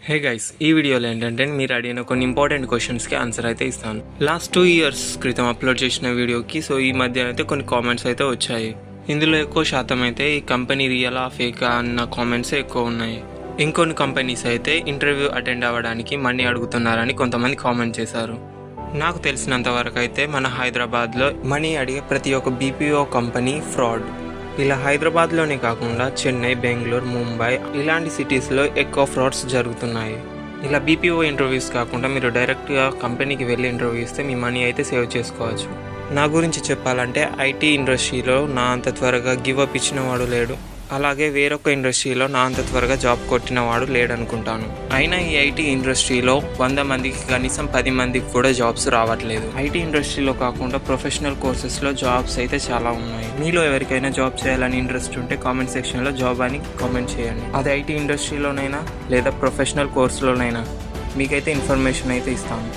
Hey guys, ఈ వీడియోలో ఏంటంటే మీరు అడిగిన కొన్ని ఇంపార్టెంట్ క్వశ్చన్స్కి ఆన్సర్ అయితే ఇస్తాను. లాస్ట్ 2 years క్రితం అప్లోడ్ చేసిన వీడియోకి ఈ మధ్య అయితే కొన్ని కామెంట్స్ అయితే వచ్చాయి. ఇందులో ఎక్కువ శాతం అయితే ఈ కంపెనీ రియలా ఫేకా అన్న కామెంట్స్ ఎక్కువ ఉన్నాయి. ఇంకొన్ని కంపెనీస్ అయితే ఇంటర్వ్యూ అటెండ్ అవ్వడానికి మనీ అడుగుతున్నారని కొంతమంది కామెంట్ చేశారు. నాకు తెలిసినంత వరకు అయితే మన హైదరాబాద్లో మనీ అడిగే ప్రతి ఒక్క బీపీఓ కంపెనీ ఫ్రాడ్. ఇలా హైదరాబాద్లోనే కాకుండా చెన్నై, బెంగళూరు, ముంబై ఇలాంటి సిటీస్లో ఎక్కువ ఫ్రాడ్స్ జరుగుతున్నాయి. ఇలా బీపీఓ ఇంటర్వ్యూస్ కాకుండా మీరు డైరెక్ట్గా కంపెనీకి వెళ్ళి ఇంటర్వ్యూ ఇస్తే మీ మనీ అయితే సేవ్ చేసుకోవచ్చు. నా గురించి చెప్పాలంటే ఐటీ ఇండస్ట్రీలో నా అంత త్వరగా గివ్ అప్ ఇచ్చిన వాడు లేడు. అలాగే వేరొక ఇండస్ట్రీలో నా అంత త్వరగా జాబ్ కొట్టిన వాడు లేడనుకుంటాను. అయినా ఈ ఐటీ ఇండస్ట్రీలో 100 మందికి కనీసం 10 మందికి కూడా జాబ్స్ రావట్లేదు. ఐటీ ఇండస్ట్రీలో కాకుండా ప్రొఫెషనల్ కోర్సెస్లో జాబ్స్ అయితే చాలా ఉన్నాయి. మీలో ఎవరికైనా జాబ్ చేయాలని ఇంట్రెస్ట్ ఉంటే కామెంట్ సెక్షన్లో జాబ్ అని కామెంట్ చేయండి. అది ఐటీ ఇండస్ట్రీలోనైనా లేదా ప్రొఫెషనల్ కోర్సులోనైనా మీకైతే ఇన్ఫర్మేషన్ అయితే ఇస్తాను.